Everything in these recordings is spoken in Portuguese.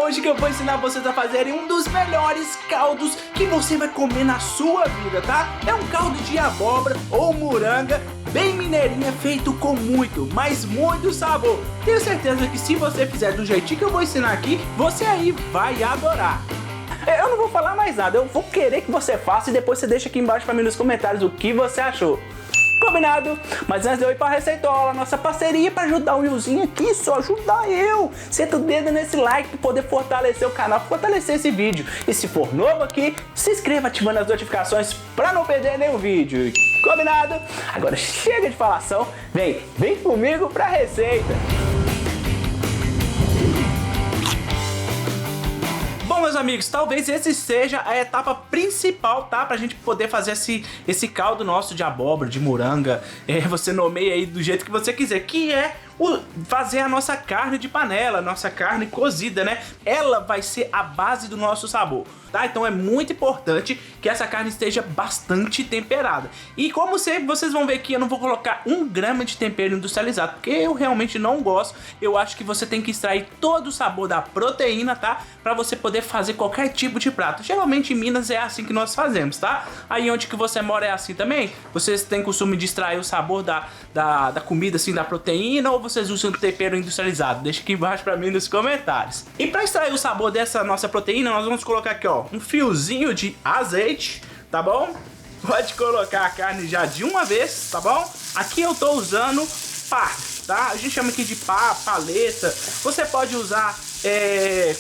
hoje que eu vou ensinar vocês a fazerem um dos melhores caldos que você vai comer na sua vida, tá? É um caldo de abóbora ou moranga, bem mineirinha, feito com muito, mas muito sabor. Tenho certeza que se você fizer do jeitinho que eu vou ensinar aqui, você aí vai adorar. Eu não vou falar mais nada, eu vou querer que você faça e depois você deixa aqui embaixo pra mim nos comentários o que você achou. Combinado? Mas antes de eu ir pra Receitola, nossa parceria pra ajudar o Willzinho aqui, só ajudar eu. Senta o dedo nesse like pra poder fortalecer o canal, fortalecer esse vídeo. E se for novo aqui, se inscreva ativando as notificações pra não perder nenhum vídeo. Combinado? Agora chega de falação, vem comigo pra receita. Bom, meus amigos, talvez esse seja a etapa principal, tá? Pra gente poder fazer esse caldo nosso de abóbora, de moranga. Você nomeia aí do jeito que você quiser, que é fazer a nossa carne de panela, nossa carne cozida, né? Ela vai ser a base do nosso sabor, tá? Então é muito importante que essa carne esteja bastante temperada. E como sempre, vocês vão ver aqui, eu não vou colocar 1 grama de tempero industrializado, porque eu realmente não gosto. Eu acho que você tem que extrair todo o sabor da proteína, tá? Pra você poder fazer qualquer tipo de prato. Geralmente em Minas é assim que nós fazemos, tá? Aí onde que você mora é assim também? Vocês têm costume de extrair o sabor da comida, assim, da proteína, ou vocês usam tempero industrializado? Deixa aqui embaixo pra mim nos comentários. E pra extrair o sabor dessa nossa proteína, nós vamos colocar aqui, ó, um fiozinho de azeite, tá bom? Pode colocar a carne já de uma vez, tá bom? Aqui eu tô usando pá, tá? A gente chama aqui de pá, paleta. Você pode usar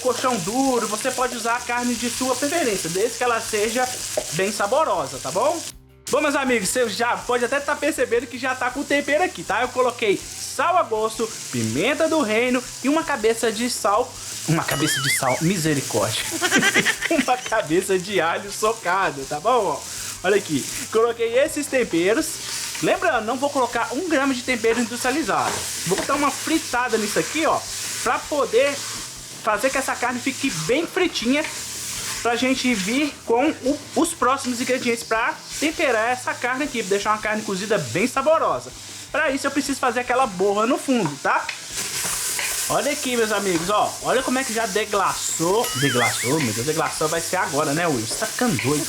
colchão duro, você pode usar a carne de sua preferência, desde que ela seja bem saborosa, tá bom? Bom, meus amigos, você já pode até estar percebendo que já tá com o tempero aqui, tá? Eu coloquei sal a gosto, pimenta do reino e uma cabeça de sal. Uma cabeça de sal, misericórdia. Uma cabeça de alho socado, tá bom? Olha aqui, coloquei esses temperos. Lembrando, não vou colocar 1 grama de tempero industrializado. Vou dar uma fritada nisso aqui, ó, pra poder fazer que essa carne fique bem fritinha, pra gente vir com os próximos ingredientes pra temperar essa carne aqui, pra deixar uma carne cozida bem saborosa. Pra isso eu preciso fazer aquela borra no fundo, tá? Olha aqui, meus amigos, ó, olha como é que já deglaçou. Deglaçou, meu Deus, deglaçou vai ser agora, né, Will? Você tá ficando doido.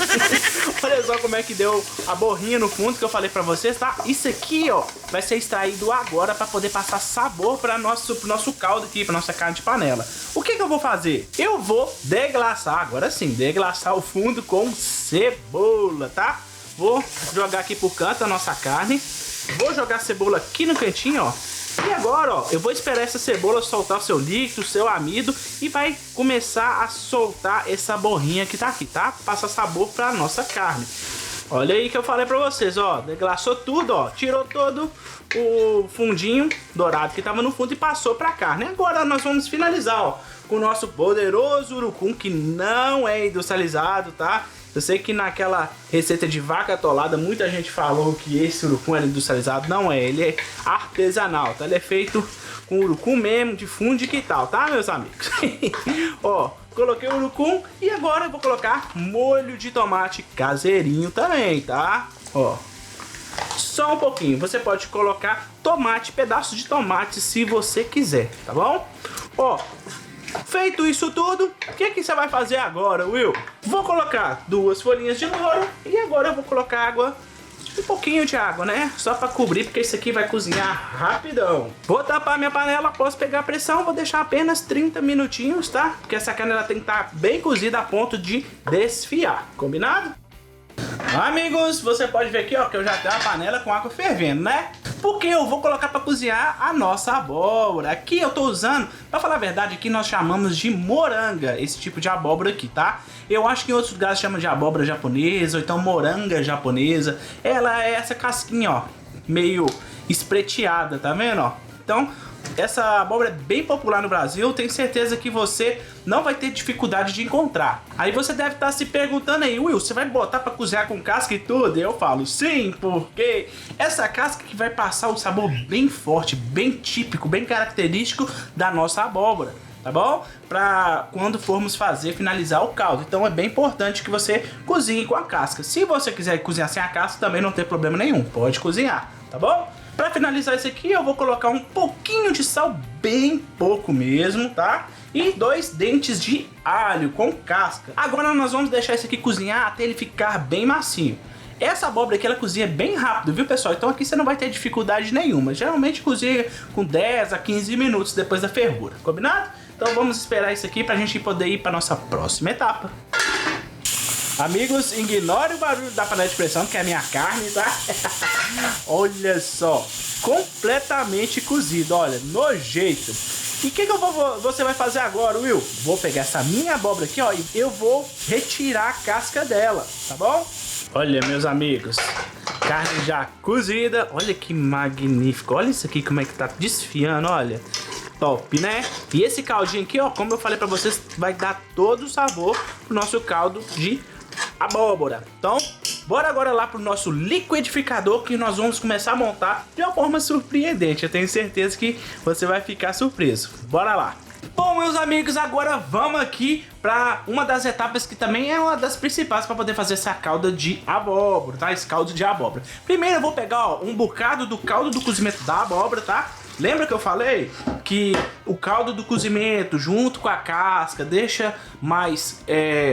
Olha só como é que deu a borrinha no fundo que eu falei pra vocês, tá? Isso aqui, ó, vai ser extraído agora pra poder passar sabor pro nosso caldo aqui, pra nossa carne de panela. O que que eu vou fazer? Eu vou deglaçar, agora sim, deglaçar o fundo com cebola, tá? Vou jogar aqui pro canto a nossa carne. Vou jogar a cebola aqui no cantinho, ó. E agora, ó, eu vou esperar essa cebola soltar o seu líquido, o seu amido, e vai começar a soltar essa borrinha que tá aqui, tá? Passa sabor pra nossa carne. Olha aí que eu falei pra vocês, ó, deglaçou tudo, ó, tirou todo o fundinho dourado que tava no fundo e passou pra carne. Agora nós vamos finalizar, ó, com o nosso poderoso urucum, que não é industrializado, tá? Eu sei que naquela receita de vaca atolada muita gente falou que esse urucum era industrializado. Não é, ele é artesanal, tá? Ele é feito com urucum mesmo, de fundo e que tal, tá, meus amigos? Ó, coloquei o urucum e agora eu vou colocar molho de tomate caseirinho também, tá? Ó, só um pouquinho. Você pode colocar tomate, pedaços de tomate se você quiser, tá bom? Ó, feito isso tudo, o que que você vai fazer agora, Will? Vou colocar 2 folhinhas de louro e agora eu vou colocar água, um pouquinho de água, né? Só pra cobrir, porque isso aqui vai cozinhar rapidão. Vou tapar minha panela, posso pegar a pressão, vou deixar apenas 30 minutinhos, tá? Porque essa carne ela tem que estar bem cozida a ponto de desfiar, combinado? Amigos, você pode ver aqui, ó, que eu já tenho a panela com água fervendo, né? Porque eu vou colocar para cozinhar a nossa abóbora. Aqui eu tô usando, para falar a verdade, aqui nós chamamos de moranga, esse tipo de abóbora aqui, tá? Eu acho que em outros lugares chamam de abóbora japonesa, ou então moranga japonesa. Ela é essa casquinha, ó, meio espreteada, tá vendo, ó? Então, essa abóbora é bem popular no Brasil, tenho certeza que você não vai ter dificuldade de encontrar. Aí você deve estar se perguntando aí, Will, você vai botar para cozinhar com casca e tudo? E eu falo, sim, porque essa casca que vai passar um sabor bem forte, bem típico, bem característico da nossa abóbora, tá bom? Pra quando formos finalizar o caldo. Então é bem importante que você cozinhe com a casca. Se você quiser cozinhar sem a casca, também não tem problema nenhum, pode cozinhar, tá bom? Pra finalizar isso aqui, eu vou colocar um pouquinho de sal, bem pouco mesmo, tá? E 2 dentes de alho com casca. Agora nós vamos deixar isso aqui cozinhar até ele ficar bem macio. Essa abóbora aqui, ela cozinha bem rápido, viu, pessoal? Então aqui você não vai ter dificuldade nenhuma. Geralmente cozinha com 10 a 15 minutos depois da fervura, combinado? Então vamos esperar isso aqui pra gente poder ir pra nossa próxima etapa. Amigos, ignore o barulho da panela de pressão, que é a minha carne, tá? Olha só, completamente cozido, olha, no jeito. E o que você vai fazer agora, Will? Vou pegar essa minha abóbora aqui, ó, e eu vou retirar a casca dela, tá bom? Olha, meus amigos, carne já cozida, olha que magnífico, olha isso aqui como é que tá desfiando, olha. Top, né? E esse caldinho aqui, ó, como eu falei pra vocês, vai dar todo o sabor pro nosso caldo de abóbora. Então, bora agora lá pro nosso liquidificador, que nós vamos começar a montar de uma forma surpreendente. Eu tenho certeza que você vai ficar surpreso. Bora lá! Bom, meus amigos, agora vamos aqui para uma das etapas que também é uma das principais para poder fazer essa calda de abóbora, tá? Esse caldo de abóbora. Primeiro eu vou pegar, ó, um bocado do caldo do cozimento da abóbora, tá? Lembra que eu falei que o caldo do cozimento junto com a casca deixa mais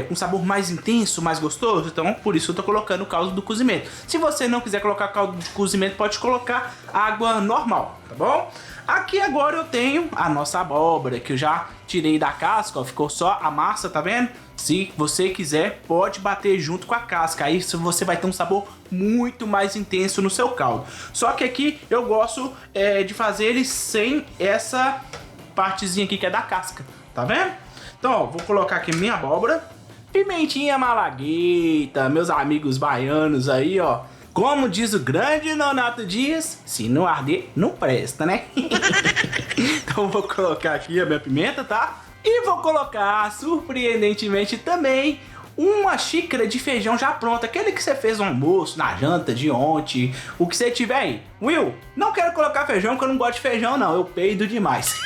um sabor mais intenso, mais gostoso? Então por isso eu tô colocando o caldo do cozimento. Se você não quiser colocar caldo de cozimento, pode colocar água normal, tá bom? Aqui agora eu tenho a nossa abóbora, que eu já tirei da casca, ó, ficou só a massa, tá vendo? Se você quiser, pode bater junto com a casca, aí você vai ter um sabor muito mais intenso no seu caldo. Só que aqui eu gosto de fazer ele sem essa partezinha aqui que é da casca, tá vendo? Então, ó, vou colocar aqui minha abóbora, pimentinha malagueta, meus amigos baianos aí, ó. Como diz o grande Nonato Dias, se não arder, não presta, né? Então vou colocar aqui a minha pimenta, tá? E vou colocar, surpreendentemente também, uma xícara de feijão já pronto. Aquele que você fez no almoço, na janta de ontem, o que você tiver aí. Will, não quero colocar feijão porque eu não gosto de feijão não, eu peido demais.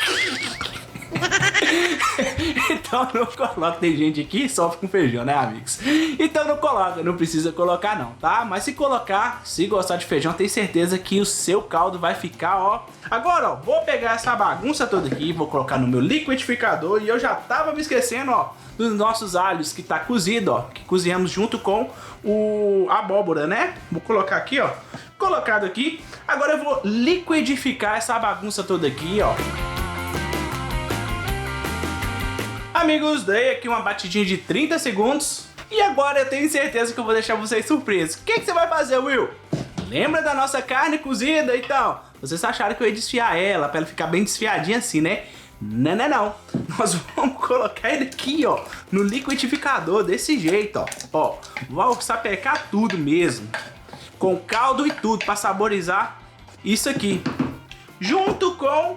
Então não coloca, tem gente aqui que sofre com feijão, né, amigos? Então não coloca, não precisa colocar não, tá? Mas se colocar, se gostar de feijão, tem certeza que o seu caldo vai ficar, ó. Agora, ó, vou pegar essa bagunça toda aqui, vou colocar no meu liquidificador. E eu já tava me esquecendo, ó, dos nossos alhos que tá cozido, ó, que cozinhamos junto com a abóbora, né? Vou colocar aqui, ó, colocado aqui. Agora eu vou liquidificar essa bagunça toda aqui, ó. Amigos, dei aqui uma batidinha de 30 segundos e agora eu tenho certeza que eu vou deixar vocês surpresos. O que você vai fazer, Will? Lembra da nossa carne cozida? Então, vocês acharam que eu ia desfiar ela, pra ela ficar bem desfiadinha assim, né? Não, não, não. Nós vamos colocar ele aqui, ó, no liquidificador, desse jeito, ó. Ó, vou sapecar tudo mesmo, com caldo e tudo, pra saborizar isso aqui. Junto com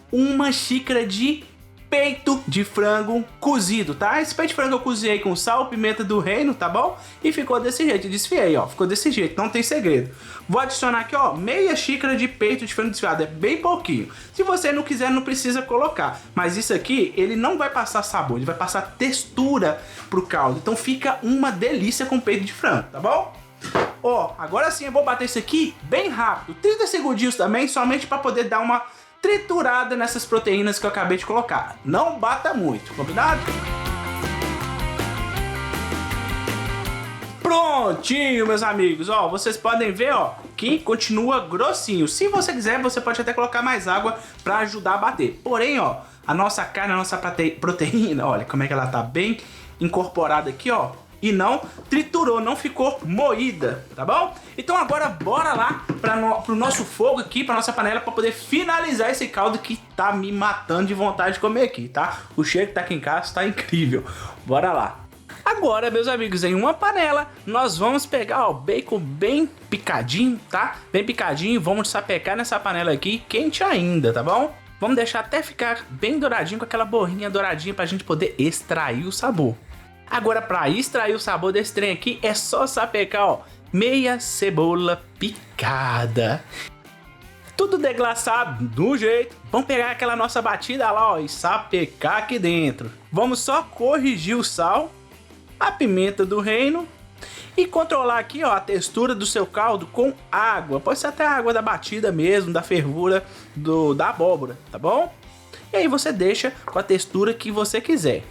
uma xícara de peito de frango cozido, tá? Esse peito de frango eu cozinhei com sal, pimenta do reino, tá bom? E ficou desse jeito, desfiei, ó, ficou desse jeito, não tem segredo. Vou adicionar aqui, ó, meia xícara de peito de frango desfiado, é bem pouquinho. Se você não quiser, não precisa colocar. Mas isso aqui, ele não vai passar sabor, ele vai passar textura pro caldo. Então fica uma delícia com peito de frango, tá bom? Ó, agora sim eu vou bater isso aqui bem rápido, 30 segundinhos também, somente para poder dar uma triturada nessas proteínas que eu acabei de colocar. Não bata muito, combinado? Prontinho, meus amigos. Ó, vocês podem ver, ó, que continua grossinho. Se você quiser, você pode até colocar mais água para ajudar a bater. Porém, ó, a nossa carne, a nossa proteína, olha como é que ela tá bem incorporada aqui, ó. E não triturou, não ficou moída, tá bom? Então agora bora lá pro nosso fogo aqui, pra nossa panela, pra poder finalizar esse caldo que tá me matando de vontade de comer aqui, tá? O cheiro que tá aqui em casa tá incrível. Bora lá. Agora, meus amigos, em uma panela, nós vamos pegar, ó, o bacon bem picadinho, tá? Bem picadinho, e vamos sapecar nessa panela aqui, quente ainda, tá bom? Vamos deixar até ficar bem douradinho, com aquela borrinha douradinha pra gente poder extrair o sabor. Agora, para extrair o sabor desse trem aqui, é só sapecar, ó, meia cebola picada. Tudo deglaçado do jeito. Vamos pegar aquela nossa batida lá, ó, e sapecar aqui dentro. Vamos só corrigir o sal, a pimenta do reino e controlar aqui, ó, a textura do seu caldo com água. Pode ser até a água da batida mesmo, da fervura da abóbora, tá bom? E aí você deixa com a textura que você quiser.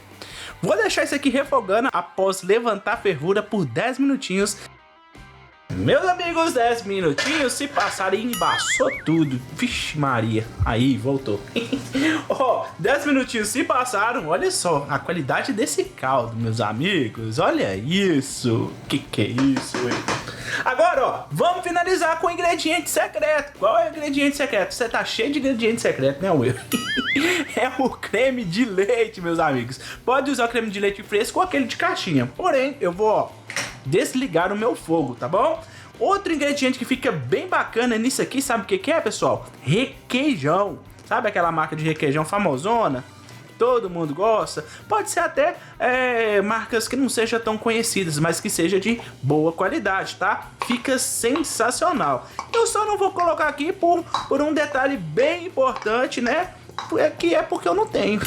Vou deixar isso aqui refogando após levantar a fervura por 10 minutinhos. Meus amigos, 10 minutinhos se passaram e embaçou tudo. Vixe Maria, aí voltou. Ó, 10 minutinhos se passaram. Olha só a qualidade desse caldo, meus amigos. Olha isso. Que é isso, hein? Agora, ó, vamos finalizar com o ingrediente secreto. Qual é o ingrediente secreto? Você tá cheio de ingrediente secreto, né, Will? É o creme de leite, meus amigos. Pode usar o creme de leite fresco ou aquele de caixinha. Porém, eu vou, ó, desligar o meu fogo, tá bom? Outro ingrediente que fica bem bacana nisso aqui, sabe o que é, pessoal? Requeijão. Sabe aquela marca de requeijão famosona? Todo mundo gosta. Pode ser até marcas que não sejam tão conhecidas, mas que seja de boa qualidade, tá? Fica sensacional. Eu só não vou colocar aqui por um detalhe bem importante, né? Que é porque eu não tenho.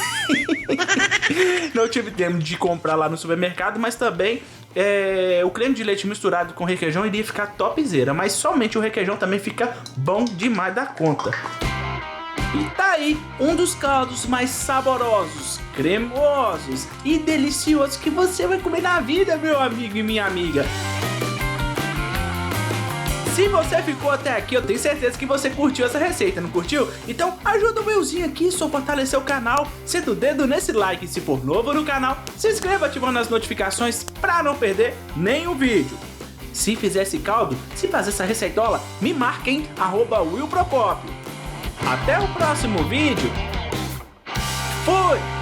Não tive tempo de comprar lá no supermercado, mas também o creme de leite misturado com requeijão iria ficar topzera, mas somente o requeijão também fica bom demais da conta. E tá aí um dos caldos mais saborosos, cremosos e deliciosos que você vai comer na vida, meu amigo e minha amiga. Se você ficou até aqui, eu tenho certeza que você curtiu essa receita, não curtiu? Então ajuda o meuzinho aqui, só fortalecer o canal, senta o dedo nesse like se for novo no canal, se inscreva ativando as notificações pra não perder nenhum vídeo. Se fizer esse caldo, se fazer essa receitola, me marquem @willprocopio. Até o próximo vídeo. Fui!